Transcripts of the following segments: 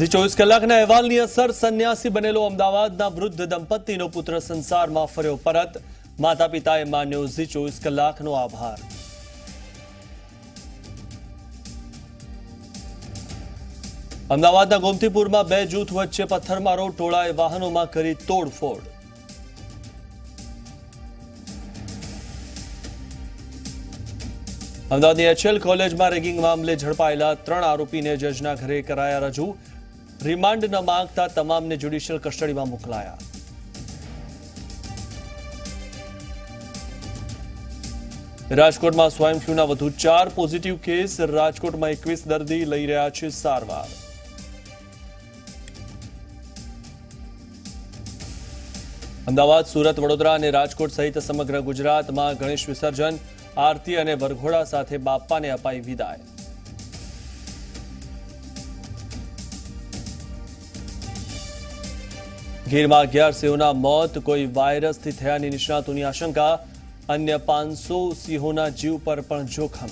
ઝી 24 કલાકના અહેવાલની અસર સંન્યાસી બનેલો અમદાવાદના વૃદ્ધ દંપતીનો પુત્ર સંસારમાં ફર્યો પરત. માતા પિતાએ માન્યો ઝી 24 કલાકનો આભાર. અમદાવાદના ગોમતીપુરમાં બે જૂથ વચ્ચે પથ્થરમારો, ટોળાએ વાહનોમાં કરી તોડફોડ. અમદાવાદની એચએલ કોલેજમાં રેગિંગ મામલે ઝડપાયેલા 3 આરોપીને જજના ઘરે કરાયા રજૂ. રિમાન્ડ ન માંગતા તમામને જ્યુડિશિયલ કસ્ટડીમાં મોકલાયા. રાજકોટમાં સ્વાઇન ફ્લૂના વધુ 4 પોઝિટિવ કેસ. રાજકોટમાં 21 દર્દી લઈ રહ્યા છે સારવાર. અમદાવાદ, સુરત, વડોદરા અને રાજકોટ સહિત સમગ્ર ગુજરાતમાં ગણેશ વિસર્જન, આરતી અને વરઘોડા સાથે બાપાને અપાઈ વિદાય. ગીરમાં 11 સિંહોના મોત, કોઈ વાયરસથી થયાની નિષ્ણાતોની આશંકા. અન્ય 500 સિંહોના જીવ પર પણ જોખમ.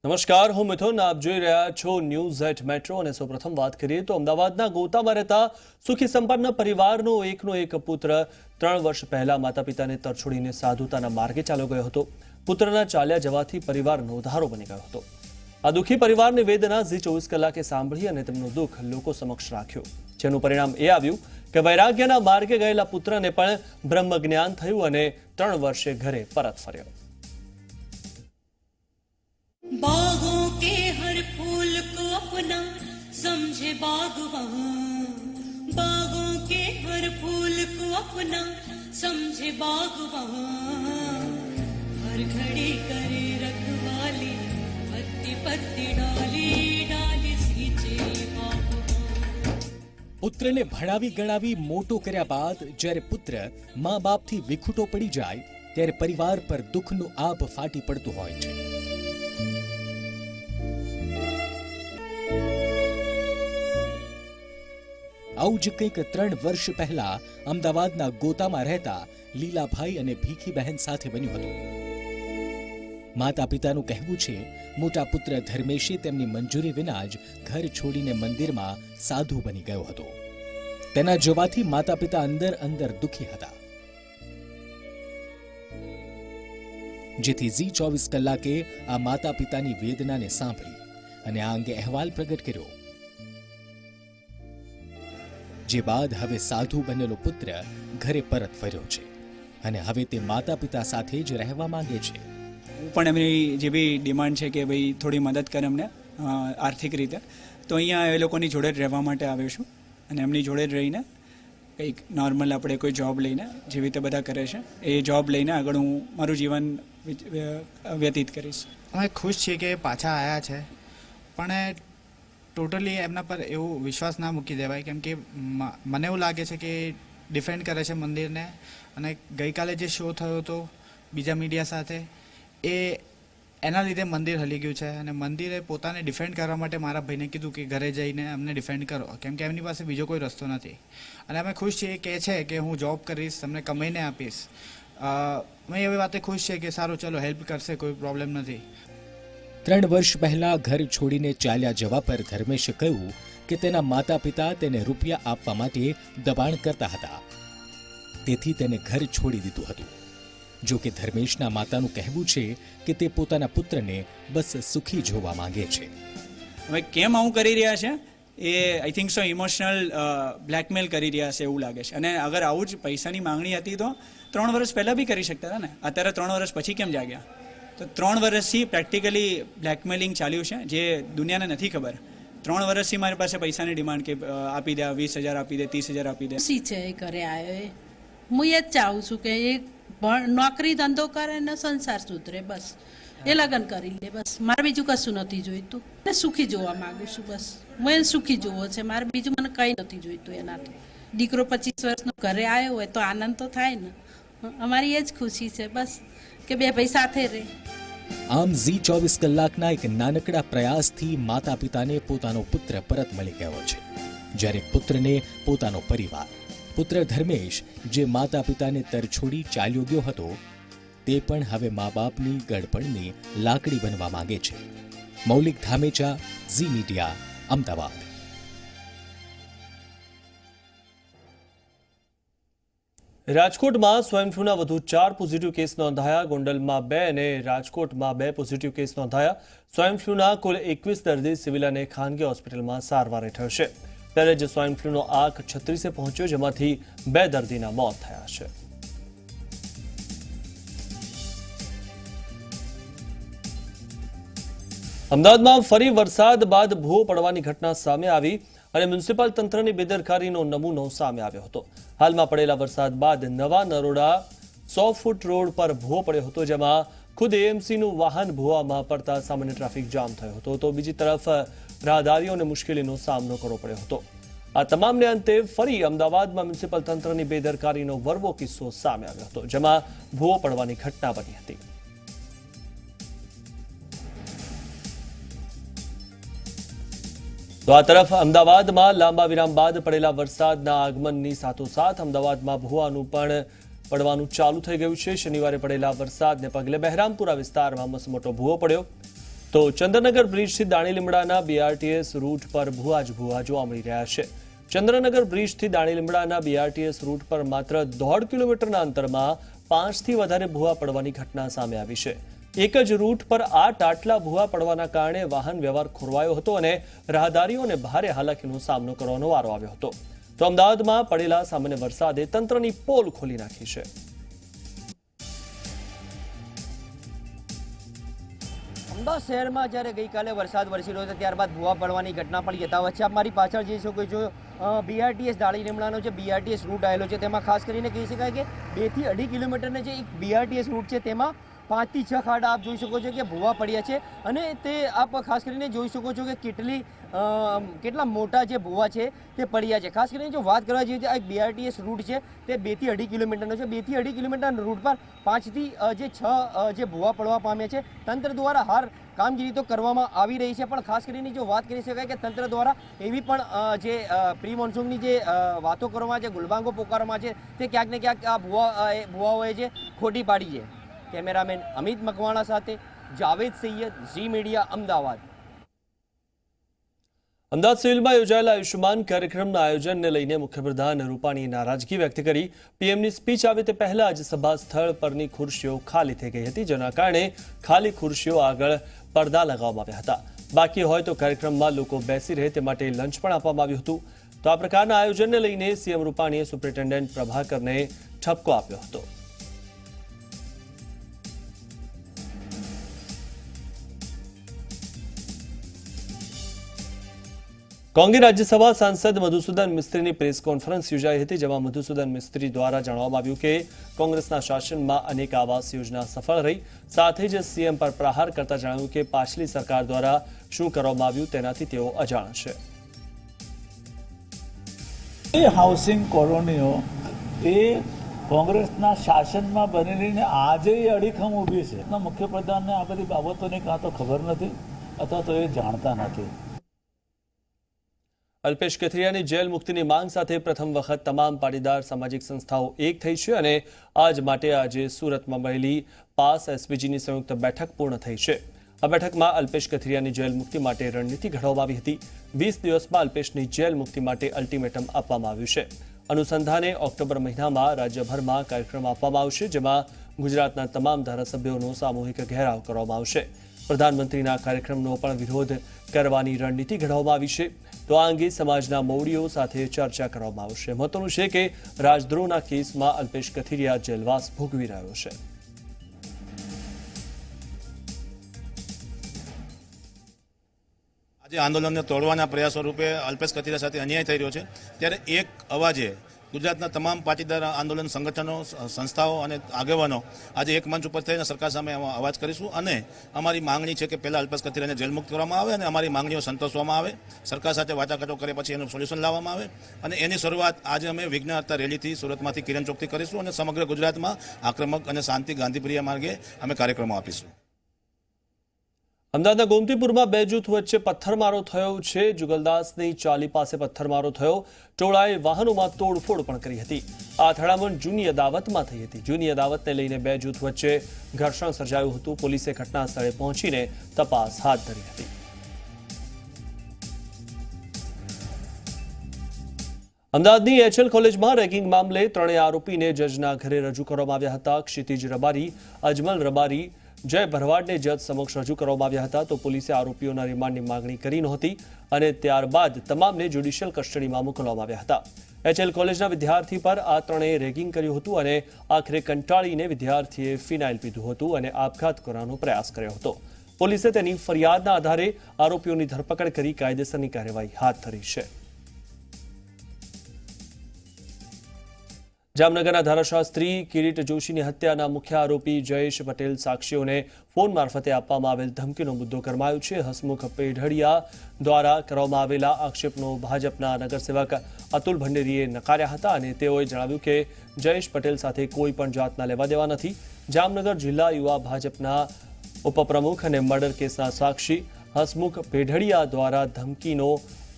નમસ્કાર, હું મિથુન. આપ જોઈ રહ્યા છો ન્યૂઝ એટ મેટ્રો. અને સૌપ્રથમ વાત કરીએ તો અમદાવાદના ગોતામાં રહેતા સુખી સંપન્ન પરિવારનો એકનો એક પુત્ર 3 વર્ષ પહેલા માતા પિતાને તરછોડીને સાધુતાના માર્ગે ચાલ્યો ગયો હતો. પુત્રના ચાલ્યા જવાથી પરિવાર નોંધારો બની ગયો હતો. આ દુઃખી પરિવારની વેદના ઝી 24 કલાકે સાંભળી અને તેમનું દુઃખ લોકો સમક્ષ રાખ્યું. જેનું પરિણામ એ આવ્યું કે વૈરાગ્યના માર્ગે ગયેલા પુત્રને પણ બ્રહ્મ જ્ઞાન થયું અને 3 વર્ષે ઘરે પરત ફર્યો. बागों के हर फूल को अपना समझे बागवान, बागों के हर फूल को अपना समझे बागवान, हर घड़ी करे रखवाली, पत्ती पत्ती डाली डाली सींचे बागवान. પુત્રને ભણાવી ગણાવી મોટો કર્યા બાદ જ્યારે પુત્ર મા બાપથી વિખૂટો પડી જાય ત્યારે પરિવાર પર દુઃખનું આભ ફાટી પડતું હોય છે. આવું જ કંઈક 3 વર્ષ પહેલા અમદાવાદના ગોતામાં રહેતા લીલાભાઈ અને ભીખીબહેન સાથે બન્યું હતું. માતા પિતાનું કહેવું છે મોટા પુત્ર ધર્મેશે તેમની મંજૂરી વિના જ ઘર છોડીને મંદિરમાં સાધુ બની ગયો હતો. તેના જવાથી માતા પિતા અંદર અંદર દુઃખી હતા. જેથી ઝી 24 કલાકે આ માતા પિતાની વેદનાને સાંભળી અને આ અંગે અહેવાલ પ્રગટ કર્યો. જે બાદ હવે સાધુ બનેલો પુત્ર ઘરે પરત ફર્યો છે અને હવે તે માતા પિતા સાથે જ રહેવા માંગે છે. હું પણ એમની જે બી ડિમાન્ડ છે કે ભાઈ થોડી મદદ કરે અમને આર્થિક રીતે, તો અહીંયા એ લોકોની જોડે જ રહેવા માટે આવ્યો છું અને એમની જોડે જ રહીને કંઈક નોર્મલ આપણે કોઈ જોબ લઈને જેવી રીતે બધા કરે છે એ જોબ લઈને આગળ હું મારું જીવન વ્યતીત કરીશ. અમે ખુશ છીએ કે પાછા આવ્યા છે, પણ ટોટલી એમના પર એવો વિશ્વાસ ના મૂકી દેવાય, કેમ કે મને એવું લાગે છે કે ડિફેન્ડ કરે છે મંદિરને. અને ગઈકાલે જે શો થયો હતો બીજા મીડિયા સાથે એના લીધે મંદિર હલી ગયું છે અને મંદિરે પોતાને ડિફેન્ડ કરવા માટે મારા ભાઈને કીધું કે ઘરે જઈને અમને ડિફેન્ડ કરો, કેમ કે એમની પાસે બીજો કોઈ રસ્તો નથી. અને અમે ખુશ છીએ કે છે કે હું જોબ કરીશ, તમને કમાઈને આપીશ. અમે એવી વાતે ખુશ છે કે સારું ચલો હેલ્પ કરશે, કોઈ પ્રોબ્લેમ નથી. 3 વર્ષ પહેલા ઘર છોડીને ચાલ્યા જવા પર ધર્મેશે કહ્યું કે તેના માતા પિતા તેને રૂપિયા આપવા માટે દબાણ કરતા હતા, તેથી તેને ઘર છોડી દીધું હતું. જો કે ધર્મેશના માતાનું કહેવું છે કે તે પોતાના પુત્રને બસ સુખી જોવા માંગે છે. હવે કેમ આવું કરી રહ્યા છે એ I think so emotional blackmail કરી રહ્યા છે એવું લાગે છે. અને અગર આવું જ પૈસાની માંગણી હતી તો 3 વર્ષ પહેલાં બી કરી શકતા હતા ને. અત્યારે 3 વર્ષ પછી કેમ જાગ્યા? તો 3 વર્ષથી પ્રેક્ટિકલી બ્લેકમેલિંગ ચાલ્યું છે જે દુનિયાને નથી ખબર. 3 વર્ષથી મારી પાસે પૈસાની ડિમાન્ડ કે આપી દે, 20,000 આપી દે, 30,000 આપી દે. ખુશી છે એ ઘરે આવ્યો. હું એ જ ચાહું છું કે એ નોકરી ધંધો કરે ને સંસાર સુધરે, બસ એ લગ્ન કરી લે બસ. મારે બીજું કશું નથી જોઈતું. ને સુખી જોવા માંગુ છું બસ. હું એને સુખી જોવો છે, મારે બીજું મને કંઈ નથી જોઈતું એનાથી. દીકરો 25 વર્ષનો ઘરે આવ્યો હોય તો આનંદ તો થાય ને. અમારી એ જ ખુશી છે બસ, કે બે ભાઈ સાથે રહે. આમ ઝી 24 કલાકના એક નાનકડા પ્રયાસથી માતા પિતાને પોતાનો પુત્ર પરત મળી ગયો છે, જ્યારે પુત્રને પોતાનો પરિવાર. પુત્ર ધર્મેશ, જે માતા પિતાને તરછોડી ચાલ્યો ગયો હતો, તે પણ હવે મા બાપની ગળપણની લાકડી બનવા માંગે છે. મૌલિક ધામેચા, ઝી મીડિયા, અમદાવાદ. રાજકોટમાં સ્વાઇન ફ્લૂના વધુ 4 પોઝિટિવ કેસ નોંધાયા. ગોંડલમાં 2 અને રાજકોટમાં 2 પોઝિટિવ કેસ નોંધાયા. સ્વાઇન ફ્લૂના કુલ 21 દર્દી સિવિલ અને ખાનગી હોસ્પિટલમાં સારવાર હેઠળ છે. ત્યારે જ સ્વાઇન ફ્લૂનો આંક 36 પહોંચ્યો, જેમાંથી 2 દર્દીના મોત થયા છે. અમદાવાદમાં ફરી વરસાદ બાદ ભૂવો પડવાની ઘટના સામે આવી અને મ્યુનિસિપલ તંત્રની બેદરકારીનો નમૂનો સામે આવ્યો હતો. હાલમાં પડેલા વરસાદ બાદ નવા નરોડા 100 ફૂટ રોડ પર ભૂવો પડ્યો હતો, જેમાં ખુદ એએમસીનું વાહન ભૂવામાં પડતા સામાન્ય ટ્રાફિક જામ થયો હતો, તો બીજી તરફ રાહદારીઓને મુશ્કેલીનો સામનો કરવો પડ્યો હતો. આ તમામને અંતે ફરી અમદાવાદમાં મ્યુનિસિપલ તંત્રની બેદરકારીનો વરવો કિસ્સો સામે આવ્યો હતો, જેમાં ભૂવો પડવાની ઘટના બની હતી. તો આ તરફ અમદાવાદમાં લાંબા વિરામ બાદ પડેલા વરસાદના આગમનની સાથોસાથ અમદાવાદમાં ભૂવાનું પણ પડવાનું ચાલુ થઈ ગયું છે. શનિવારે પડેલા વરસાદને પગલે બહેરામપુરા વિસ્તારમાં મસમોટો ભૂવો પડ્યો, તો ચંદ્રનગર બ્રિજથી દાણીલીમડાના બીઆરટીએસ રૂટ પર ભૂવા જ ભૂવા જોવા મળી રહ્યા છે. ચંદ્રનગર બ્રિજથી દાણીલીમડાના બીઆરટીએસ રૂટ પર માત્ર 1.5 કિલોમીટરના અંતરમાં 5થી વધારે ભૂવા પડવાની ઘટના સામે આવી છે. એક જ રૂટ પર 8 આટલા ભૂવા પડવાના કારણે વાહન વ્યવહાર ખોરવાયો હતો અને રાહદારીઓને ભારે હાલાકીનો સામનો કરવાનો વારો આવ્યો હતો. તો અમદાવાદમાં પડેલા સામાન્ય વરસાદે તંત્રની પોલ ખોલી નાખી છે. અમદાવાદ શહેરમાં જ્યારે ગઈકાલે વરસાદ વરસી રહ્યો હતો, ત્યારબાદ ભૂવા પડવાની ઘટના પણ યથાવત છે. આપ મારી પાછળ જોઈ શકો છો, બીઆરટીએસ દાણીલીમડાનો જે બીઆરટીએસ રૂટ આવેલો છે, તેમાં ખાસ કરીને કહી શકાય કે 2 થી 2.5 કિલોમીટરનો જે એક બીઆરટીએસ રૂટ છે, તેમાં 5 થી 6 ખાડા આપ જોઈ શકો છો કે ભૂવા પડ્યા છે. અને તે આપ ખાસ કરીને જોઈ શકો છો કે કેટલા મોટા જે ભૂવા છે તે પડ્યા છે. ખાસ કરીને જો વાત કરવા જઈએ તો આ બીઆરટીએસ રૂટ છે તે 2 થી 2.5 કિલોમીટરનો છે. 2 થી 2.5 કિલોમીટરના રૂટ પર 5 થી 6 જે ભૂવા પડવા પામ્યા છે. તંત્ર દ્વારા હાર કામગીરી તો કરવામાં આવી રહી છે, પણ ખાસ કરીને જો વાત કરી શકાય કે તંત્ર દ્વારા એવી પણ જે પ્રી મોન્સૂનની જે વાતો કરવામાં છે, ગુલબાંગો પોકારવામાં છે, તે ક્યાંક ને ક્યાંક આ ભૂવાઓએ જે ખોટી પાડી છે. કેમેરામેન અમિત મકવાણા સાથે જાવેદ સૈયદ, ઝી મીડિયા, અમદાવાદ. અમદાવાદ સિવિલમાં યોજાયેલા આયુષ્યમાન કાર્યક્રમના આયોજનને લઈને મુખ્યપ્રધાન રૂપાણીએ નારાજગી વ્યક્ત કરી. પીએમની સ્પીચ આવે તે પહેલા જ સભા સ્થળ પરની ખુરશીઓ ખાલી થઈ ગઈ હતી, જેના કારણે ખાલી ખુરશીઓ આગળ પડદા લગાવવામાં આવ્યા હતા. બાકી હોય તો કાર્યક્રમમાં લોકો બેસી રહે તે માટે લંચ પણ આપવામાં આવ્યું હતું. તો આ પ્રકારના આયોજનને લઈને સીએમ રૂપાણીએ સુપ્રિન્ટેન્ડન્ટ પ્રભાકરને ઠપકો આપ્યો હતો. કોંગ્રેસ રાજ્યસભા સાંસદ મધુસૂદન મિસ્ત્રીની પ્રેસ કોન્ફરન્સ યોજાઈ હતી, જેમાં મધુસૂદન મિસ્ત્રી દ્વારા જણાવવામાં આવ્યું કે કોંગ્રેસના શાસનમાં અનેક આવાસ યોજના સફળ રહી. સાથે જ સીએમ પર પ્રહાર કરતા જણાવ્યું કે પાછલી સરકાર દ્વારા શું કરવામાં આવ્યું તેનાથી તેઓ અજાણ છે. હાઉસિંગ કોલોનીઓ એ કોંગ્રેસના શાસનમાં બનેલીને આજે અડીખમ ઊભી છે. મુખ્યપ્રધાનને આ બધી બાબતોની કાં તો ખબર નથી અથવા તો એ જાણતા નથી. અલ્પેશ કથિરિયાની જેલ મુક્તિની માંગ સાથે પ્રથમ વખત તમામ પાટીદાર સામાજિક સંસ્થાઓ એક થઈ છે અને આજ માટે આજે સુરતમાં મળેલી પાસ એસપીજીની સંયુક્ત બેઠક પૂર્ણ થઈ છે. આ બેઠકમાં અલ્પેશ કથિરિયાની જેલ મુક્તિ માટે રણનીતિ ઘડવામાં આવી હતી. 20 દિવસમાં અલ્પેશની જેલ મુક્તિ માટે અલ્ટિમેટમ આપવામાં આવ્યું છે. અનુસંધાને ઓક્ટોબર મહિનામાં રાજ્યભરમાં કાર્યક્રમ આપવામાં આવશે, જેમાં ગુજરાતના તમામ ધારાસભ્યોનો સામૂહિક ઘેરાવ કરવામાં આવશે. પ્રધાનમંત્રીના કાર્યક્રમનો પણ વિરોધ કરવાની રણનીતિ ઘડવામાં આવી છે. તો આ અંગે સમાજના મોવડીઓ સાથે ચર્ચા કરવામાં આવશે. મહત્વનું છે કે રાજદ્રોહના કેસમાં અલ્પેશ કથિરિયા જેલવાસ ભોગવી રહ્યો છે. આજે આંદોલનને તોડવાના પ્રયાસો રૂપે અલ્પેશ કથિરિયા સાથે અન્યાય થઈ રહ્યો છે, ત્યારે એક અવાજે ગુજરાતના તમામ પાટીદાર આંદોલન સંગઠનો, સંસ્થાઓ અને આગેવાનો આજે એક મંચ ઉપર થઈને સરકાર સામે અવાજ કરીશું અને અમારી માંગણી છે કે પહેલાં અલ્પેશ કથિરિયાને જેલમુક્ત કરવામાં આવે અને અમારી માંગણીઓ સંતોષવામાં આવે, સરકાર સાથે વાટાઘાટો કરે પછી એનું સોલ્યુશન લાવવામાં આવે અને એની શરૂઆત આજે અમે વિઘ્નહર્તા રેલીથી સુરતમાંથી કિરણ ચોકથી કરીશું અને સમગ્ર ગુજરાતમાં આક્રમક અને શાંતિ ગાંધીપ્રિય માર્ગે અમે કાર્યક્રમો આપીશું. અમદાવાદના ગોમતીપુરમાં બે જૂથ વચ્ચે પથ્થરમારો થયો છે. જુગલદાસની ચાલી પાસે પથ્થરમારો થયો. ટોળાએ વાહનોમાં તોડફોડ પણ કરી હતી. આ અથડામણ જૂની અદાવતમાં થઈ હતી. જૂની અદાવતને લઈને બે જૂથ વચ્ચે ઘર્ષણ સર્જાયું હતું. પોલીસે ઘટના સ્થળે પહોંચીને તપાસ હાથ ધરી હતી. અમદાવાદની એચએલ કોલેજમાં રેગિંગ મામલે ત્રણેય આરોપીને જજના ઘરે રજૂ કરવામાં આવ્યા હતા. ક્ષિતિજ રબારી, અજમલ રબારી, જય ભરવાડને જજ સમક્ષ રજૂ કરવામાં આવ્યા હતા. તો પોલીસે આરોપીઓના રિમાન્ડની માંગણી કરી નહોતી અને ત્યારબાદ તમામને જ્યુડિશિયલ કસ્ટડીમાં મોકલવામાં આવ્યા હતા. એચએલ કોલેજના વિદ્યાર્થી પર આ ત્રણેય રેગિંગ કર્યું હતું અને આખરે કંટાળીને વિદ્યાર્થીએ ફિનાઇલ પીધું હતું અને આપઘાત કરવાનો પ્રયાસ કર્યો હતો. પોલીસે તેની ફરિયાદના આધારે આરોપીઓની ધરપકડ કરી કાયદેસરની કાર્યવાહી હાથ ધરી છે. જામનગરના ધારાશાસ્ત્રી કિરીટ જોશીની હત્યાના મુખ્ય આરોપી જયેશ પટેલ સાક્ષીઓને ફોન મારફતે આપવામાં આવેલ ધમકીનો મુદ્દો ગરમાયો છે. હસમુખ પેઢડિયા દ્વારા કરવામાં આવેલા આક્ષેપનો ભાજપના નગરસેવક અતુલ ભંડેરીએ નકાર્યા હતા અને તેઓએ જણાવ્યું કે જયેશ પટેલ સાથે કોઈ પણ જાતના લેવા દેવા નથી. જામનગર જિલ્લા યુવા ભાજપના ઉપપ્રમુખ અને મર્ડર કેસના સાક્ષી હસમુખ પેઢડિયા દ્વારા ધમકીનો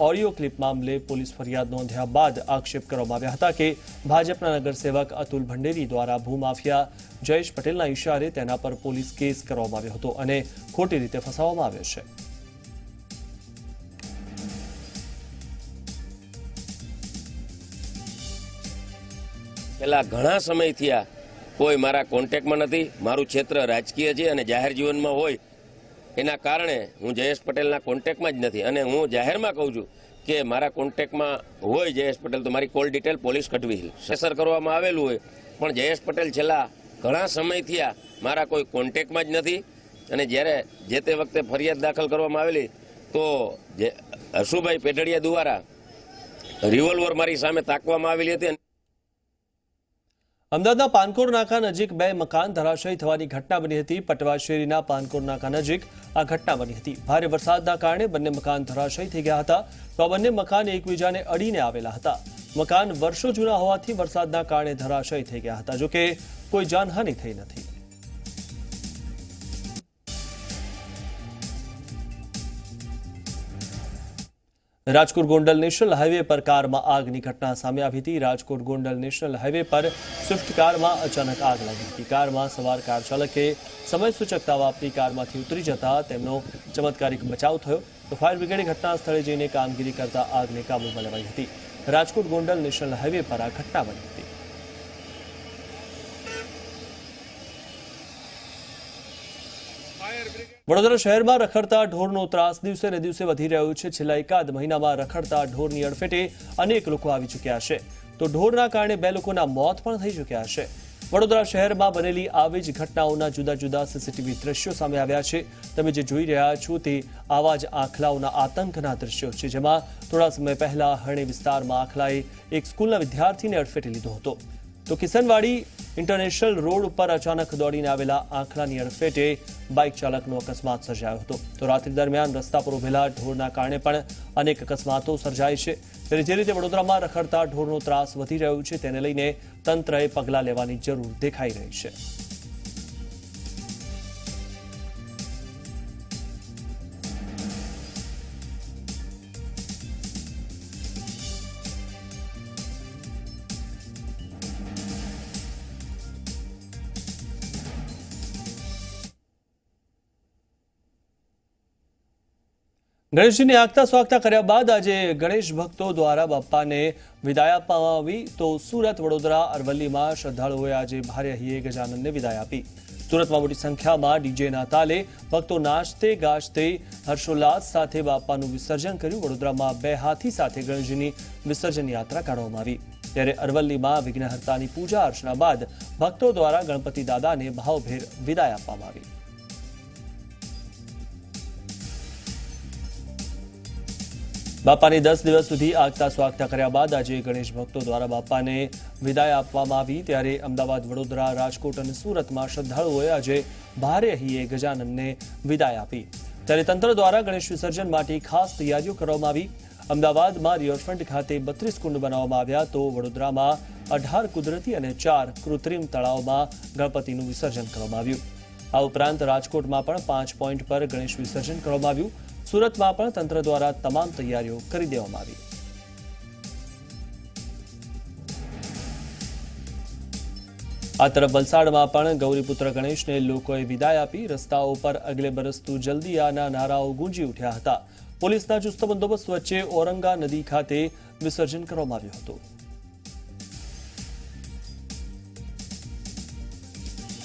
ઓડિયો ક્લિપ મામલે પોલીસ ફરિયાદ નોંધ્યા બાદ આક્ષેપ કરવામાં આવ્યા હતા કે ભાજપના નગરસેવક અતુલ ભંડેરી દ્વારા ભૂમાફિયા જયેશ પટેલના ઇશારે તેના પર પોલીસ કેસ કરવામાં આવ્યો હતો અને ખોટી રીતે ફસાવવામાં આવ્યો છે. પેલા ઘણા સમયથી આ કોઈ મારા કોન્ટેક્ટમાં નથી. મારું ક્ષેત્ર રાજકીય છે અને જાહેર જીવનમાં હોય એના કારણે હું જયેશ પટેલના કોન્ટેક્ટમાં જ નથી અને હું જાહેરમાં કહું છું કે મારા કોન્ટેક્ટમાં હોય જયેશ પટેલ તો મારી કોલ ડિટેલ પોલીસ કઢવી સેસર કરવામાં આવેલું હોય, પણ જયેશ પટેલ છેલ્લા ઘણા સમયથી આ મારા કોઈ કોન્ટેક્ટમાં જ નથી. અને જ્યારે જે તે વખતે ફરિયાદ દાખલ કરવામાં આવેલી તો હસુભાઈ પેઢડિયા દ્વારા રિવોલ્વર મારી સામે તાકવામાં આવેલી હતી. અમદાવાદના પાનકોર નાકા નજીક બે મકાન ધરાશયી થવાની ઘટના બની હતી. પટવા શેરીના પાનકોર નાકા નજીક આ ઘટના બની હતી. ભારે વરસાદના કારણે બંને મકાન ધરાશયી થઈ ગયા હતા. તો આ બંને મકાન એકબીજાને અડીને આવેલા હતા. મકાન વર્ષો જૂના હોવાથી વરસાદના કારણે ધરાશયી થઈ ગયા હતા. જોકે કોઈ જાનહાનિ થઈ નથી. રાજકોટ ગોંડલ નેશનલ હાઈવે પર કારમાં આગની ઘટના સામે આવી હતી. રાજકોટ ગોંડલ નેશનલ હાઈવે પર સ્વિફ્ટ કારમાં અચાનક આગ લાગી હતી. કારમાં સવાર કાર ચાલકે સમય સૂચકતા વાપરી કારમાંથી ઉતરી જતા તેમનો ચમત્કારિક બચાવ થયો. તો ફાયર બ્રિગેડે ઘટના સ્થળે જઈને કામગીરી કરતા આગને કાબૂમાં લેવાઈ હતી. રાજકોટ ગોંડલ નેશનલ હાઈવે પર આ ઘટના બની હતી. વડોદરા શહેરમાં રખડતા ઢોરનો ત્રાસ દિવસે ને દિવસે વધી રહ્યો છે. છેલ્લા એકાદ મહિનામાં રખડતા ઢોરની અડફેટે અનેક લોકો આવી ચૂક્યા છે. તો ઢોરના કારણે બે લોકોના મોત પણ થઈ ચૂક્યા છે. વડોદરા શહેરમાં બનેલી આવી જ ઘટનાઓના જુદા જુદા સીસીટીવી દ્રશ્યો સામે આવ્યા છે. તમે જે જોઈ રહ્યા છો તે આવા જ આખલાઓના આતંકના દ્રશ્યો છે, જેમાં થોડા સમય પહેલા હરણી વિસ્તારમાં આખલાએ એક સ્કૂલના વિદ્યાર્થીને અડફેટે લીધો હતો. તો કિશનવાડી ઇન્ટરનેશનલ રોડ ઉપર અચાનક દોડીને આવેલા આંખલાની અડફેટે બાઇક ચાલકનો અકસ્માત સર્જાયો હતો. તો રાત્રિ દરમિયાન રસ્તા પર ઉભેલા ઢોરના કારણે પણ અનેક અકસ્માતો સર્જાય છે. ત્યારે જે રીતે વડોદરામાં રખડતા ઢોરનો ત્રાસ વધી રહ્યો છે તેને લઈને તંત્રએ પગલાં લેવાની જરૂર દેખાઈ રહી છે. ગણેશજીને આગતા સ્વાગતા કર્યા બાદ આજે ગણેશ ભક્તો દ્વારા બાપ્પાને વિદાય આપવામાં આવી. તો સુરત, વડોદરા, અરવલ્લીમાં શ્રદ્ધાળુઓએ આજે ભારે હૈયે ગજાનનને વિદાય આપી. સુરતમાં મોટી સંખ્યામાં ડીજેના તાલે ભક્તો નાચતે ગાજતે હર્ષોલ્લાસ સાથે બાપ્પાનું વિસર્જન કર્યું. વડોદરામાં બે હાથી સાથે ગણેશજીની વિસર્જન યાત્રા કાઢવામાં આવી. ત્યારે અરવલ્લીમાં વિઘ્નહર્તાની પૂજા અર્ચના બાદ ભક્તો દ્વારા ગણપતિ દાદાને ભાવભેર વિદાય આપવામાં આવી. બાપાની 10 દિવસ સુધી આગતા સ્વાગતા કર્યા બાદ આજે ગણેશ ભક્તો દ્વારા બાપાને વિદાય આપવામાં આવી ત્યારે અમદાવાદ, વડોદરા, રાજકોટ અને સુરતમાં શ્રદ્ધાળુઓએ આજે ભારે હૈયે ગજાનનને વિદાય આપી ત્યારે તંત્ર દ્વારા ગણેશ વિસર્જન માટે ખાસ તૈયારીઓ કરવામાં આવી. અમદાવાદમાં રિવરફ્રન્ટ ખાતે 32 કુંડ બનાવવામાં આવ્યા તો વડોદરામાં 18 કુદરતી અને 4 કૃત્રિમ તળાવમાં ગણપતિનું વિસર્જન કરવામાં આવ્યું. આ ઉપરાંત રાજકોટમાં પણ 5 પોઈન્ટ પર ગણેશ વિસર્જન કરવામાં આવ્યું. સુરતમાં પણ તંત્ર દ્વારા તમામ તૈયારીઓ કરી દેવામાં આવી. આ તરફ વલસાડમાં પણ ગૌરીપુત્ર ગણેશને લોકોએ વિદાય આપી. રસ્તાઓ પર અગલે બરસ તું જલ્દી આના નારાઓ ગુંજી ઉઠ્યા હતા. પોલીસના ચુસ્ત બંદોબસ્ત વચ્ચે ઔરંગા નદી ખાતે વિસર્જન કરવામાં આવ્યું હતું.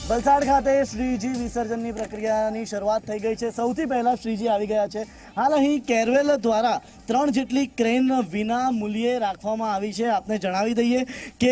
વલસાડ ખાતે શ્રીજી વિસર્જનની પ્રક્રિયાની શરૂઆત થઈ ગઈ છે. સૌથી પહેલા શ્રીજી આવી ગયા છે. હાલ અહીં કેરવેલ દ્વારા 3 જેટલી ક્રેન વિના મૂલ્યે રાખવામાં આવી છે. આપને જણાવી દઈએ કે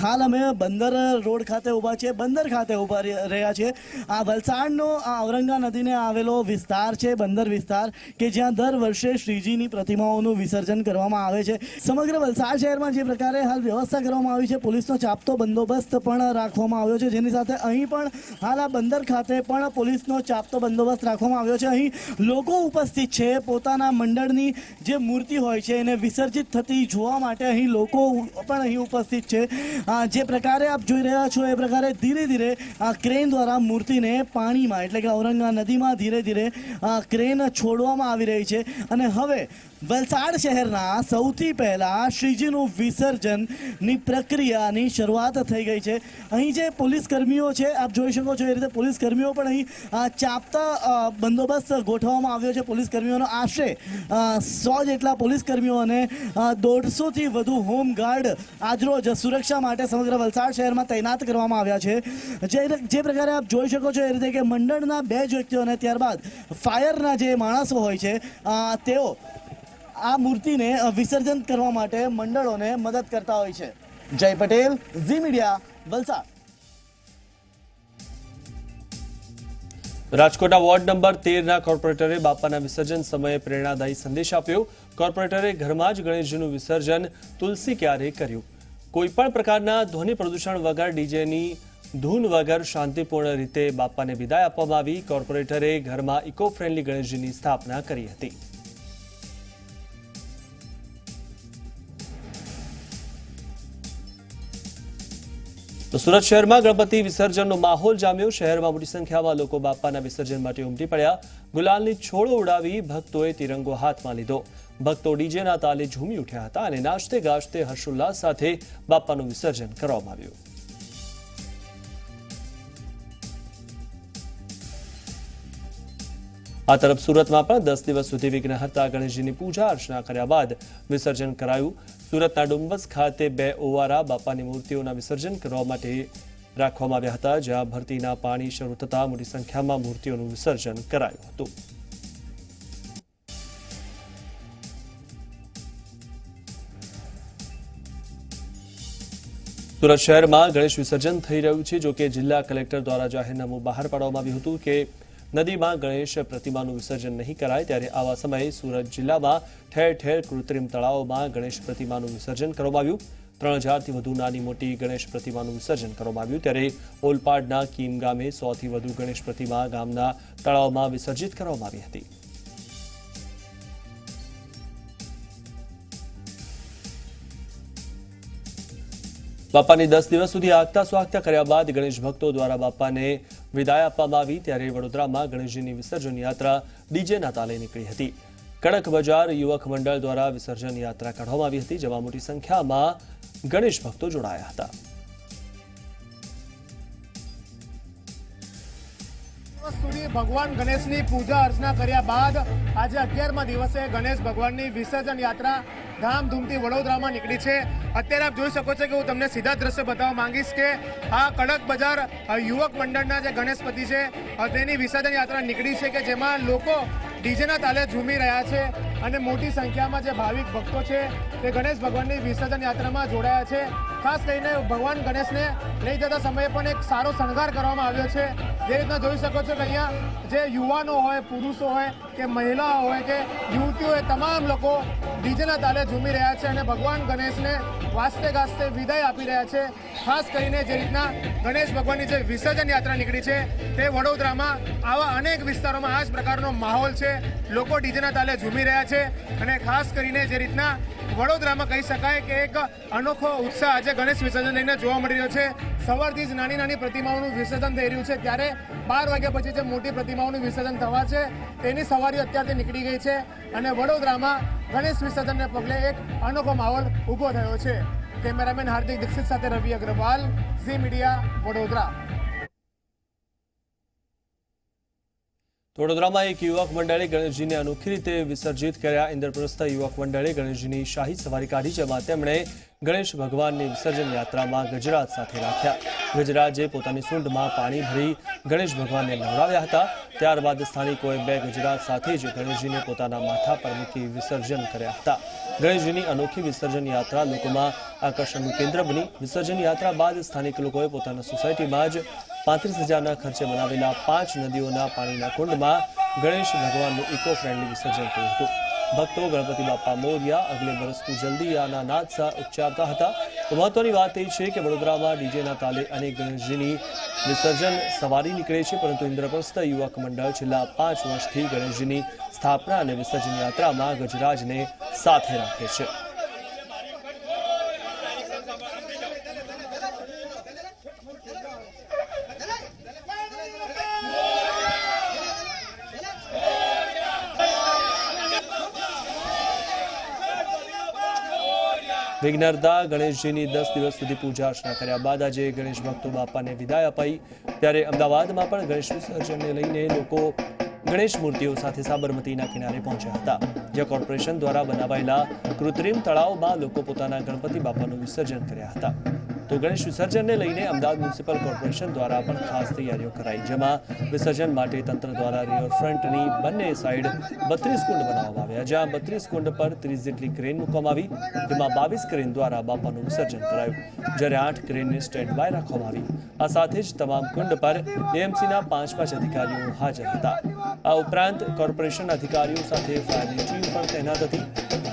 હાલ અમે બંદર રોડ ખાતે ઊભા છે, બંદર ખાતે ઊભા રહ્યા છે. આ વલસાડનો આ ઔરંગા નદીને આવેલો વિસ્તાર છે, બંદર વિસ્તાર, કે જ્યાં દર વર્ષે શ્રીજીની પ્રતિમાઓનું વિસર્જન કરવામાં આવે છે. સમગ્ર વલસાડ શહેરમાં જે પ્રકારે હાલ વ્યવસ્થા કરવામાં આવી છે, પોલીસનો ચાપતો બંદોબસ્ત પણ રાખવામાં આવ્યો છે, જેની સાથે અહીં પણ હાલ આ બંદર ખાતે પણ પોલીસનો ચાપતો બંદોબસ્ત રાખવામાં આવ્યો છે. અહીં લોકો ઉપસ્થિત છે. પોતાના મંડળની જે મૂર્તિ હોય છે એને વિસર્જિત થતી જોવા માટે અહીં લોકો પણ અહીં ઉપસ્થિત છે. જે પ્રકારે આપ જોઈ રહ્યા છો એ પ્રકારે ધીરે ધીરે આ ક્રેન દ્વારા મૂર્તિને પાણીમાં એટલે કે ઔરંગા નદીમાં ધીરે ધીરે ક્રેન છોડવામાં આવી રહી છે અને હવે વલસાડ શહેરના સૌથી પહેલા શ્રીજીનું વિસર્જનની પ્રક્રિયાની શરૂઆત થઈ ગઈ છે. અહીં જે પોલીસ કર્મીઓ છે આપ જોઈ શકો છો એ રીતે પોલીસ કર્મીઓ પણ અહીં ચાપતા બંદોબસ્ત ગોઠવવામાં આવ્યો છે. પોલીસ કર્મીઓનો આશરે 100 જેટલા પોલીસ કર્મીઓ અને 150થી વધુ હોમગાર્ડ આજરોજ સુરક્ષા માટે સમગ્ર વલસાડ શહેરમાં તૈનાત કરવામાં આવ્યા છે. જે પ્રકારે આપ જોઈ શકો છો એ રીતે કે મંડળના 2 વ્યક્તિઓ અને ત્યારબાદ ફાયરના જે માણસો હોય છે તેઓ આ મૂર્તિને વિસર્જન કરવા માટે મંડળોને મદદ કરતા હોય છે. જય પટેલ, ઝી મીડિયા, વલસાડ. રાજકોટના વોર્ડ નંબર 13ના કોર્પોરેટરે બાપાના વિસર્જન સમયે પ્રેરણાદાયી સંદેશ આપ્યો. કોર્પોરેટરે ઘરમાં જ ગણેશજીનું વિસર્જન તુલસી ક્યારે કર્યું. કોઈપણ પ્રકારના ધ્વનિ પ્રદૂષણ વગર ડીજેની ધૂન વગર શાંતિપૂર્ણ રીતે બાપાને વિદાય આપવામાં આવી. કોર્પોરેટરે ઘરમાં ઇકો ફ્રેન્ડલી ગણેશજીની સ્થાપના કરી હતી. તો સુરત શહેરમાં ગણપતિ વિસર્જનનો માહોલ જામ્યો. શહેરમાં મોટી સંખ્યામાં લોકો બાપાના વિસર્જન માટે ઉમટી પડ્યા. ગુલાલની છોડો ઉડાવી ભક્તોએ તિરંગો હાથમાં લીધો. ભક્તો ડીજેના તાલે ઝૂમી ઉઠ્યા હતા અને નાચતે ગાજતે હર્ષોલ્લાસ સાથે બાપાનું વિસર્જન કરવામાં આવ્યું. આ તરફ સુરતમાં પણ 10 દિવસ સુધી વિઘ્નહર્તા ગણેશજીની પૂજા અર્ચના કર્યા બાદ વિસર્જન કરાયું. સુરતના ડુમ્બસ ખાતે 2 ઓવારા બાપાની મૂર્તિઓના વિસર્જન કરવા માટે રાખવામાં આવ્યા હતા, જ્યાં ભરતીના પાણી શરૂ થતાં મોટી સંખ્યામાં મૂર્તિઓનું વિસર્જન કરાયું હતું. સુરત શહેરમાં ગણેશ વિસર્જન થઈ રહ્યું છે. જોકે જિલ્લા કલેક્ટર દ્વારા જાહેરનામું બહાર પાડવામાં આવ્યું હતું કે નદીમાં ગણેશ પ્રતિમાનું વિસર્જન નહીં કરાય. ત્યારે આવા સમયે સુરત જિલ્લામાં ઠેર ઠેર કૃત્રિમ તળાવોમાં ગણેશ પ્રતિમાનું વિસર્જન કરવામાં આવ્યું. 3000થી વધુ નાની મોટી ગણેશ પ્રતિમાનું વિસર્જન કરવામાં આવ્યું. ત્યારે ઓલપાડના કીમ ગામે 100થી વધુ ગણેશ પ્રતિમા ગામના તળાવમાં વિસર્જિત કરવામાં આવી હતી. બાપાની 10 દિવસ સુધી આગતા સ્વાગતા કર્યા બાદ ગણેશ ભક્તો દ્વારા બાપાને વિદાય આપવામાં આવી. ત્યારે વડોદરામાં ગણેશજીની વિસર્જન યાત્રા ડીજેના તાલે નીકળી હતી. કડક બજાર યુવક મંડળ દ્વારા વિસર્જન યાત્રા કાઢવામાં આવી હતી, જેમાં મોટી સંખ્યામાં ગણેશ ભક્તો જોડાયા હતા. સુધી ભગવાન ગણેશની પૂજા અર્ચના કર્યા બાદ આજે 11મા દિવસે ગણેશ ભગવાનની વિસર્જન યાત્રા ધામધૂમથી વડોદરામાં નીકળી છે. અત્યારે આપ જોઈ શકો છો કે હું તમને સીધા દ્રશ્ય બતાવવા માંગીશ કે આ કડક બજાર યુવક મંડળના જે ગણેશપતિ છે તેની વિસર્જન યાત્રા નીકળી છે કે જેમાં લોકો ડીજેના તાલે ઝૂમી રહ્યા છે. અને મોટી સંખ્યામાં જે ભાવિક ભક્તો છે તે ગણેશ ભગવાનની વિસર્જન યાત્રામાં જોડાયા છે. ખાસ કરીને ભગવાન ગણેશને લઈ જતા સમયે પણ એક સારો શણગાર કરવામાં આવ્યો છે. જે રીતના જોઈ શકો છો કે અહીંયા જે યુવાનો હોય, પુરુષો હોય કે મહિલાઓ હોય કે યુવતીઓ હોય, તમામ લોકો ડીજેના તાલે ઝૂમી રહ્યા છે અને ભગવાન ગણેશને વાસ્તે ગાસ્તે વિદાય આપી રહ્યા છે. ખાસ કરીને જે રીતના ગણેશ ભગવાનની જે વિસર્જન યાત્રા નીકળી છે તે વડોદરામાં આવા અનેક વિસ્તારોમાં આ જ પ્રકારનો માહોલ છે. લોકો ડીજેના તાલે ઝૂમી રહ્યા છે અને ખાસ કરીને જે રીતના વડોદરામાં કહી શકાય કે એક અનોખો ઉત્સાહ આજે ગણેશ વિસર્જન લઈને જોવા મળી રહ્યો છે. સવારથી જ નાની નાની પ્રતિમાઓનું વિસર્જન થઈ રહ્યું છે, ત્યારે 12 વાગ્યા પછી જે મોટી પ્રતિમાઓનું વિસર્જન થવા છે તેની સવારી અત્યારથી નીકળી ગઈ છે અને વડોદરામાં ગણેશ વિસર્જનને પગલે એક અનોખો માહોલ ઊભો થયો છે. કેમેરામેન હાર્દિક દીક્ષિત સાથે રવિ અગ્રવાલ, ઝી મીડિયા, વડોદરા. વડોદરામાં એક યુવક મંડળે ગણેશજીને અનોખી રીતે વિસર્જિત કર્યા. ઇન્દ્રપ્રસ્થ યુવક મંડળે ગણેશજીની શાહી સવારી કાઢી, જેમાં તેમણે ગણેશ ભગવાનની વિસર્જન યાત્રામાં ગજરાત સાથે રાખ્યા. ગજરાજે પોતાની સૂંઢમાં પાણી ભરી ગણેશ ભગવાનને નવરાવ્યા હતા. ત્યારબાદ સ્થાનિકોએ 2 ગજરાત સાથે જ ગણેશજીને પોતાના માથા પર મૂકી વિસર્જન કર્યા હતા. ગણેશજીની અનોખી વિસર્જન યાત્રા લોકોમાં આકર્ષણનું કેન્દ્ર બની. વિસર્જન યાત્રા બાદ સ્થાનિક લોકોએ પોતાના સોસાયટીમાં જ 35,000ના ખર્ચે બનાવેલા 5 નદીઓના પાણીના કુંડમાં ગણેશ ભગવાનનું ઇકો ફ્રેન્ડલી વિસર્જન કર્યું હતું. ભક્તો ગણપતિ બાપા મોરિયા, અગલે બરસ તું જલ્દી આના નાદ ઉચ્ચારતા હતા. તો મહત્વની વાત એ છે કે વડોદરામાં ડીજેના તાલે અનેક ગણેશજીની વિસર્જન સવારી નીકળે છે, પરંતુ ઇન્દ્રપ્રસ્થ યુવક મંડળ છેલ્લા 5 વર્ષથી ગણેશજીની સ્થાપના અને વિસર્જન યાત્રામાં ગજરાજને સાથે રાખે છે. વિઘ્નહર્તા ગણેશજીની 10 દિવસ સુધી પૂજા અર્ચના કર્યા બાદ આજે ગણેશ ભક્તો બાપાને વિદાય અપાઈ. ત્યારે અમદાવાદમાં પણ ગણેશ વિસર્જનને લઈને લોકો ગણેશ મૂર્તિઓ સાથે સાબરમતીના કિનારે પહોંચ્યા હતા, જ્યાં કોર્પોરેશન દ્વારા બનાવાયેલા કૃત્રિમ તળાવમાં લોકો પોતાના ગણપતિ બાપાનું વિસર્જન કર્યા હતા. તો ગણેશ વિસર્જનને લઈને અમદાવાદ મ્યુનિસિપલ કોર્પોરેશન દ્વારા પણ ખાસ તૈયારીઓ કરાઈ, જેમાં વિસર્જન માટે તંત્ર દ્વારા રિવરફ્રન્ટની બંને સાઈડ 32 કુંડ બનાવવામાં આવ્યા, જ્યાં 32 કુંડ પર 30 જેટલી ક્રેન મૂકવામાં આવી. તેમાં 22 ક્રેન દ્વારા બાપાનું વિસર્જન કરાયું, જ્યારે 8 ક્રેનને સ્ટેન્ડ બાય રાખવામાં આવી. આ સાથે જ તમામ કુંડ પર એએમસીના 5 અધિકારીઓ હાજર હતા. આ ઉપરાંત કોર્પોરેશન અધિકારીઓ સાથે ફાયરની ટીમ પણ તૈનાત હતી.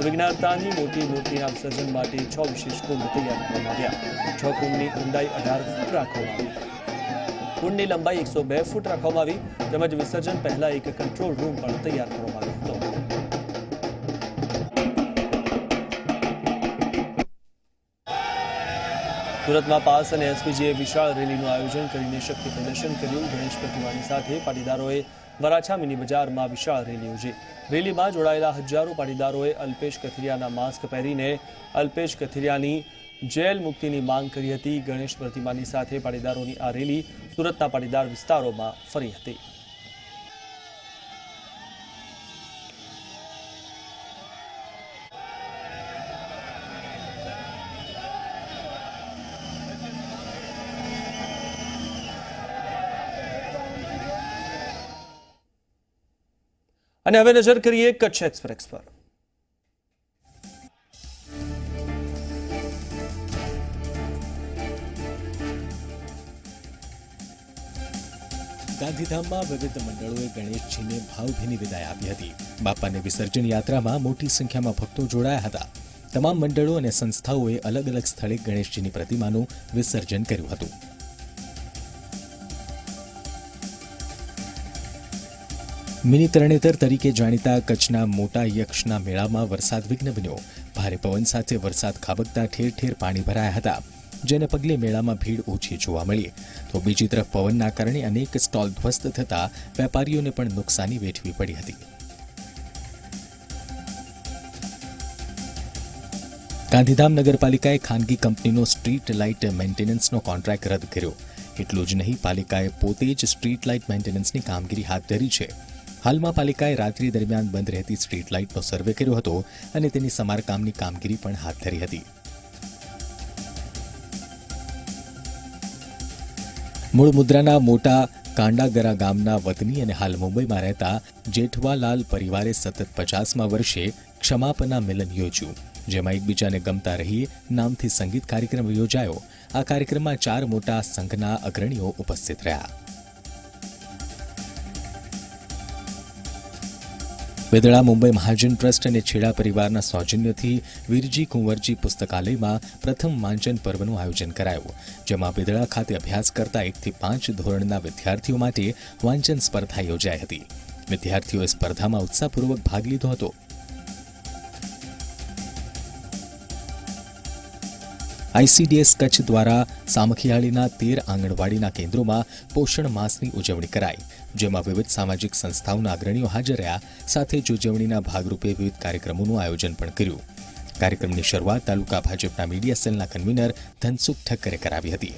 વિઘ્નહર્તાની મોટી મૂર્તિના વિસર્જન માટે 6 વિશેષ કુંડ તૈયાર કરવામાં આવ્યા. 6 કુંડની ઊંડાઈ 18 ફૂટ રાખવામાં આવી. કુંડની લંબાઈ 102 ફૂટ રાખવામાં આવી, તેમજ વિસર્જન પહેલા એક કંટ્રોલ રૂમ પણ તૈયાર કરવામાં આવ્યો હતો. સુરતમાં પાસ અને એસપીજીએ વિશાળ રેલીનું આયોજન કરીને શક્તિ પ્રદર્શન કર્યું. ગણેશ પ્રતિમાની સાથે પાટીદારોએ વરાછા મિની બજારમાં વિશાળ રેલી યોજી. રેલીમાં જોડાયેલા હજારો પાટીદારોએ અલ્પેશ કથિરિયાના માસ્ક પહેરીને અલ્પેશ કથિરિયાની જેલ મુક્તિની માંગ કરી હતી. ગણેશ પ્રતિમાની સાથે પાટીદારોની આ રેલી સુરતના પાટીદાર વિસ્તારોમાં ફરી હતી. અને હવે નજર કરીએ કચ્છ એક્સપ્રેસ પર. ગાંધીધામમાં વિવિધ મંડળોએ ગણેશજીને ભાવભીની વિદાય આપી હતી. બાપાને વિસર્જન યાત્રામાં મોટી સંખ્યામાં ભક્તો જોડાયા હતા. તમામ મંડળો અને સંસ્થાઓએ અલગ અલગ સ્થળે ગણેશજીની પ્રતિમાનું વિસર્જન કર્યું હતું. મિની તરણેતર તરીકે જાણીતા કચ્છના મોટા યક્ષના મેળામાં વરસાદ વિઘ્ન બન્યો. ભારે પવન સાથે વરસાદ ખાબકતા ઠેર ઠેર પાણી ભરાયા હતા, જેને પગલે મેળામાં ભીડ ઓછી જોવા મળી. તો બીજી તરફ પવનના કારણે અનેક સ્ટોલ ધ્વસ્ત થતા વેપારીઓને પણ નુકસાની વેઠવી પડી હતી. ગાંધીધામ નગરપાલિકાએ ખાનગી કંપનીનો સ્ટ્રીટ લાઇટ મેન્ટેનન્સનો કોન્ટ્રાક્ટ રદ કર્યો. એટલું જ નહીં, પાલિકાએ પોતે જ સ્ટ્રીટ લાઇટ મેન્ટેનન્સની કામગીરી હાથ ધરી છે. હાલમાં પાલિકાએ રાત્રિ દરમિયાન બંધ રહેતી સ્ટ્રીટ લાઇટનો સર્વે કર્યો હતો અને તેની સમારકામની કામગીરી પણ હાથ ધરી હતી. મૂળ મુદ્રાના મોટા કાંડાગરા ગામના વતની અને હાલ મુંબઈમાં રહેતા જેઠવાલાલ પરિવારે સતત 50મા વર્ષે ક્ષમાપના મિલન યોજ્યું, જેમાં એકબીજાને ગમતા રહી નામથી સંગીત કાર્યક્રમ યોજાયો. આ કાર્યક્રમમાં 4 મોટા સંઘના અગ્રણીઓ ઉપસ્થિત રહ્યા. વેદળા મુંબઈ મહાજન ટ્રસ્ટ અને છેડા પરિવારના સૌજન્યથી વીરજી કુંવરજી પુસ્તકાલયમાં પ્રથમ વાંચન પર્વનું આયોજન કરાયું, જેમાં વેદળા ખાતે અભ્યાસ કરતા 1 થી 5 ધોરણના વિદ્યાર્થીઓ માટે વાંચન સ્પર્ધા યોજાઈ હતી. વિદ્યાર્થીઓએ સ્પર્ધામાં ઉત્સાહપૂર્વક ભાગ લીધો હતો. ICDS કચ્છ દ્વારા સામખિયાળીના 13 આંગણવાડીના કેન્દ્રોમાં પોષણ માસની ઉજવણી કરાઈ, જેમાં વિવિધ સામાજિક સંસ્થાઓના અગ્રણીઓ હાજર રહ્યા. સાથે જ ઉજવણીના ભાગરૂપે વિવિધ કાર્યક્રમોનું આયોજન પણ કર્યું. કાર્યક્રમની શરૂઆત તાલુકા ભાજપના મીડિયા સેલના કન્વીનર ધનસુખ ઠક્કરે કરાવી હતી.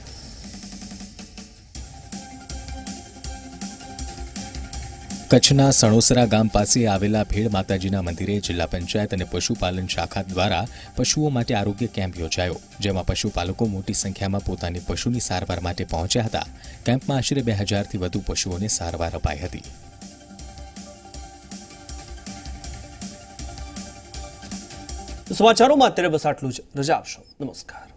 કચ્છના સણોસરા ગામ પાસે આવેલા ભેડ માતાજીના મંદિરે જિલ્લા પંચાયત અને પશુપાલન શાખા દ્વારા પશુઓ માટે આરોગ્ય કેમ્પ યોજાયો, જેમાં પશુપાલકો મોટી સંખ્યામાં પોતાની પશુની સારવાર માટે પહોંચ્યા હતા. કેમ્પમાં આશરે 2000થી વધુ પશુઓને સારવાર અપાઈ હતી. સમાચારોમાં અત્યારે બસ આટલું જ. રજા આપશો. નમસ્કાર.